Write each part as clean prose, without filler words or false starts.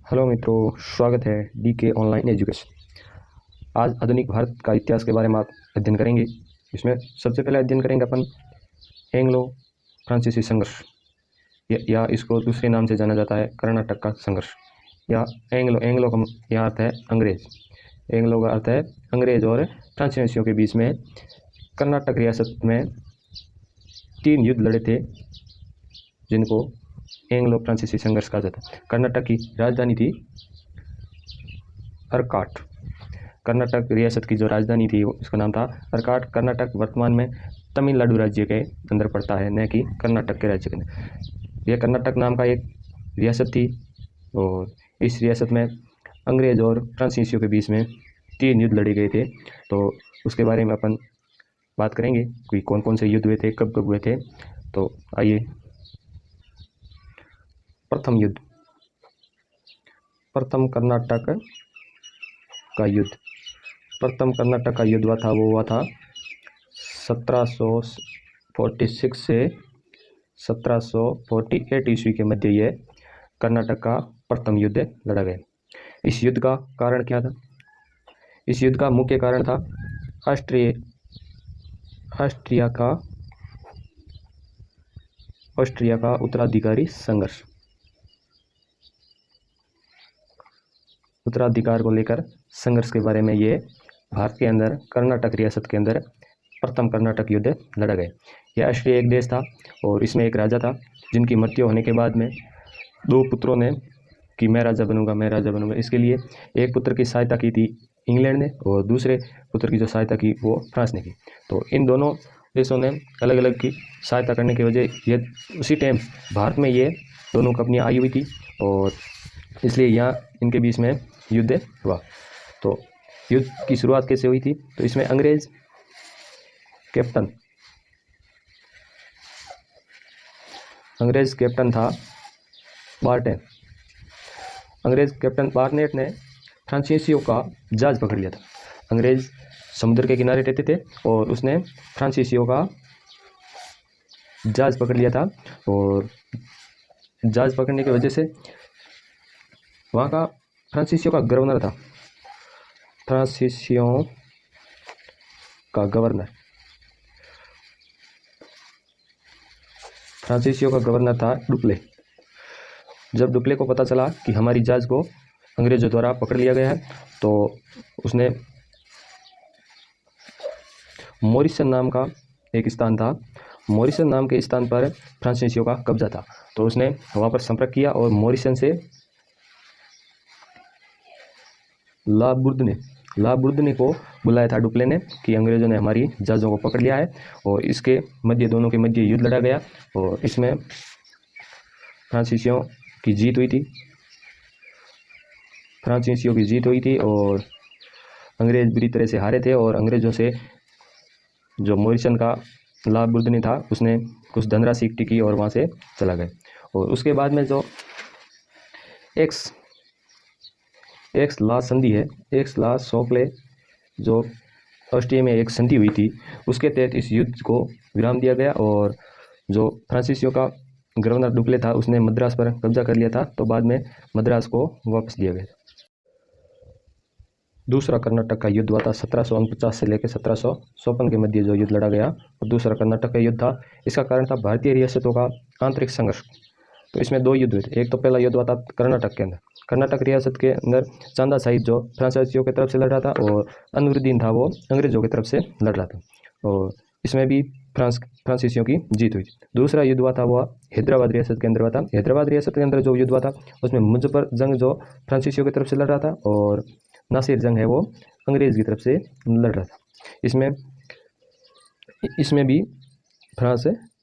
Hello मित्रों, स्वागत है डीके ऑनलाइन एजुकेशन। आज आधुनिक भारत का इतिहास के बारे में आप अध्ययन करेंगे। इसमें सबसे पहले अध्ययन करेंगे अपन एंग्लो फ्रांसीसी संघर्ष, या इसको दूसरे नाम से जाना जाता है कर्नाटक का संघर्ष, या एंग्लो का यहाँ अर्थ है अंग्रेज। एंग्लो का अर्थ है अंग्रेज और फ्रांसीसियों के बीच में कर्नाटक रियासत में 3 युद्ध लड़े थे, जिनको एंग्लो फ्रांसीसी संघर्ष कहा जाता है। कर्नाटक की राजधानी थी अर्काट। कर्नाटक रियासत की जो राजधानी थी उसका नाम था अर्काट। कर्नाटक वर्तमान में तमिलनाडु राज्य के अंदर पड़ता है, न कि कर्नाटक के राज्य के अंदर। यह कर्नाटक नाम का एक रियासत थी और इस रियासत में अंग्रेज और फ्रांसीसियों के बीच में 3 युद्ध लड़े गए थे। तो उसके बारे में अपन बात करेंगे कि कौन कौन से युद्ध हुए थे, कब कब हुए थे। तो आइए, प्रथम युद्ध, प्रथम कर्नाटक का युद्ध। प्रथम कर्नाटक का युद्ध हुआ था 1746 से 1748 ईस्वी के मध्य यह कर्नाटक का प्रथम युद्ध लड़ा गया। इस युद्ध का कारण क्या था? इस युद्ध का मुख्य कारण था ऑस्ट्रिया का उत्तराधिकारी संघर्ष। उत्तराधिकार को लेकर संघर्ष के बारे में ये भारत के अंदर कर्नाटक रियासत के अंदर प्रथम कर्नाटक युद्ध लड़ा गया। यह ऑस्ट्रिया एक देश था और इसमें एक राजा था, जिनकी मृत्यु होने के बाद में 2 पुत्रों ने कि मैं राजा बनूंगा। इसके लिए एक पुत्र की सहायता की थी इंग्लैंड ने और दूसरे पुत्र की जो सहायता की वो फ्रांस ने की। तो इन दोनों देशों ने अलग अलग की सहायता करने की वजह ये उसी टाइम भारत में ये दोनों कंपनियाँ आई हुई थी और इसलिए यहाँ इनके बीच में युद्ध हुआ। तो युद्ध की शुरुआत कैसे हुई थी? तो इसमें अंग्रेज कैप्टन था बार्टेन। अंग्रेज कैप्टन बार्नेट ने फ्रांसीसियों का जहाज पकड़ लिया था। अंग्रेज समुद्र के किनारे रहते थे और उसने फ्रांसीसियों का जहाज पकड़ लिया था और जहाज पकड़ने की वजह से वहाँ का फ्रांसीसियों का गवर्नर था। फ्रांसीसियों का गवर्नर था डुप्ले। जब डुप्ले को पता चला कि हमारी जहाज को अंग्रेजों द्वारा पकड़ लिया गया है, तो उसने मॉरिसन नाम का एक स्थान था, मॉरिसन नाम के स्थान पर फ्रांसीसियों का कब्जा था। तो उसने वहाँ पर संपर्क किया और मॉरिसन से लाबुर्दने को बुलाया था डुप्ले ने कि अंग्रेजों ने हमारी जहाज़ों को पकड़ लिया है। और इसके मध्य दोनों के मध्य युद्ध लड़ा गया और इसमें फ्रांसीसियों की जीत हुई थी और अंग्रेज बुरी तरह से हारे थे। और अंग्रेजों से जो मॉरिसन का लाबुर्दने था उसने कुछ धनराशि इकट्ठी की और वहाँ से चला गया। और उसके बाद में जो एक्स ला संधि है, एक्स ला सोक्ले, जो ऑस्ट्रिया में एक संधि हुई थी, उसके तहत इस युद्ध को विराम दिया गया और जो फ्रांसीसियों का गवर्नर डुप्ले था उसने मद्रास पर कब्जा कर लिया था। तो बाद में मद्रास को वापस दिया गया। दूसरा कर्नाटक का युद्ध हुआ था 1749 से लेकर 1754 के मध्य जो युद्ध लड़ा गया और दूसरा कर्नाटक का युद्ध था। इसका कारण था भारतीय रियासतों का आंतरिक संघर्ष। तो इसमें 2 युद्ध हुए थे। एक तो पहला युद्ध हुआ था कर्नाटक के अंदर, कर्नाटक रियासत के अंदर चांदा साहिब जो फ्रांसीसियों की तरफ से लड़ रहा था और अनवरुद्दीन था वो अंग्रेजों की तरफ से लड़ रहा था और इसमें भी फ्रांसीसियों की जीत हुई थी। दूसरा युद्ध हुआ था वो हैदराबाद रियासत के अंदर हुआ था। हैदराबाद रियासत के अंदर जो युद्ध हुआ था उसमें मुजफ्फर जंग जो फ्रांसीसियों की तरफ से लड़ रहा था और नासिर जंग है वो अंग्रेज की तरफ से लड़ रहा था। इसमें भी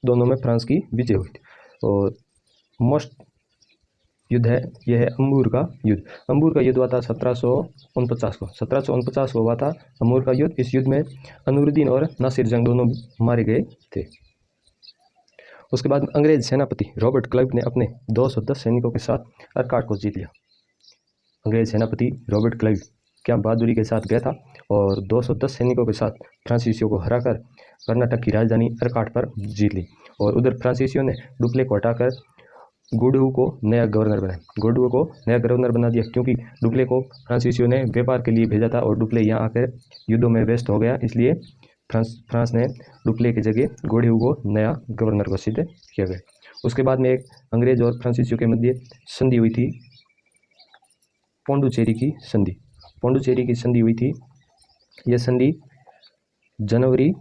दोनों में फ्रांस की विजय हुई थी। और मोस्ट युद्ध है यह है अम्बूर का युद्ध। अम्बूर का युद्ध हुआ था 1749 को हुआ था अम्बूर का युद्ध। इस युद्ध में अनवरुद्दीन और नासिर जंग दोनों मारे गए थे। उसके बाद अंग्रेज सेनापति रॉबर्ट क्लाइव ने अपने 210 सैनिकों के साथ अर्काट को जीत लिया। अंग्रेज सेनापति रॉबर्ट क्लाइव क्या बहादुरी के साथ गया था और 210 सैनिकों के साथ फ्रांसीसियों को हराकर कर्नाटक की राजधानी अर्काट पर जीत ली। और उधर फ्रांसीसियों ने डुप्ले को हटाकर गोडहू को नया गवर्नर बनाया। गोडहू को नया गवर्नर बना दिया क्योंकि डुप्ले को फ्रांसीसियों ने व्यापार के लिए भेजा था और डुप्ले यहाँ आकर युद्धों में व्यस्त हो गया, इसलिए फ्रांस ने डुप्ले की जगह गोडहू को नया गवर्नर घोषित किया गया। उसके बाद में एक अंग्रेज और फ्रांसीसियों के मध्य संधि हुई थी, पोंडुचेरी की संधि। पोंडुचेरी की संधि हुई थी। यह संधि जनवरी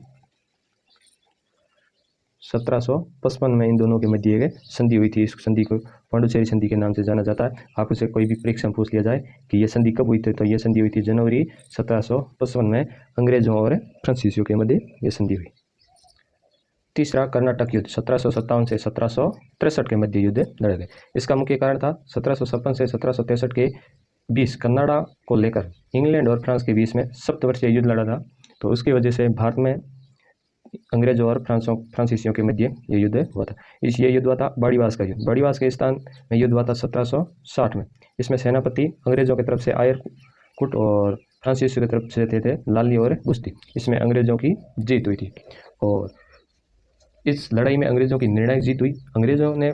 1755 में इन दोनों के मध्य एक संधि हुई थी। इस संधि को पांडुचेरी संधि के नाम से जाना जाता है। आपको से कोई भी परीक्षा में पूछ लिया जाए कि यह संधि कब हुई थी, तो यह संधि हुई थी जनवरी 1755 में अंग्रेजों और फ्रांसीसियों के मध्य यह संधि हुई। तीसरा, कर्नाटक युद्ध 1757 से 1763 के मध्य युद्ध लड़े गए। इसका मुख्य कारण था 1756 से 1763 के बीच कन्नाडा को लेकर इंग्लैंड और फ्रांस के बीच में सप्तवर्षीय युद्ध लड़ा था। तो उसकी वजह से भारत में अंग्रेजों और फ्रांसीसियों के मध्य ये युद्ध हुआ था। ये युद्ध हुआ था बाड़ीवास का युद्ध। बाड़ीवास के स्थान में युद्ध हुआ था 1760 में। इसमें सेनापति अंग्रेजों की तरफ से आयरकुट और फ्रांसीसियों की तरफ से थे लाली और बुस्ती। इसमें अंग्रेजों की जीत हुई थी और इस लड़ाई में अंग्रेजों की निर्णायक जीत हुई। अंग्रेजों ने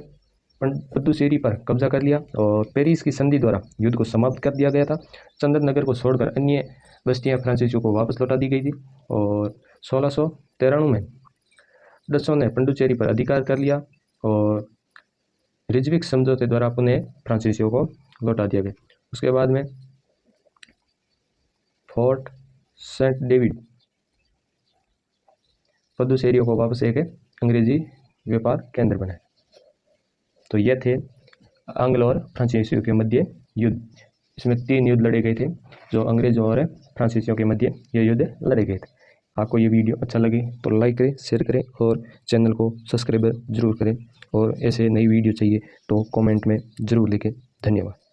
पुदुचेरी पर कब्जा कर लिया और पेरिस की संधि द्वारा युद्ध को समाप्त कर दिया गया था। चंदन नगर को छोड़कर अन्य बस्तियां फ्रांसीसियों को वापस लौटा दी गई थी और 1693 में डचों ने पुडुचेरी पर अधिकार कर लिया और रिजविक समझौते द्वारा पुनः फ्रांसीसियों को लौटा दिया गया। उसके बाद में फोर्ट सेंट डेविड पुडुचेरी को वापस एक अंग्रेजी व्यापार केंद्र बने। तो ये थे आंग्ल और फ्रांसीसियों के मध्य युद्ध। इसमें 3 युद्ध लड़े गए थे, जो अंग्रेजों और फ्रांसीसियों के मध्य ये युद्ध लड़े गए थे। आपको ये वीडियो अच्छा लगे तो लाइक करें, शेयर करें और चैनल को सब्सक्राइब जरूर करें। और ऐसे नई वीडियो चाहिए तो कमेंट में ज़रूर लिखें। धन्यवाद।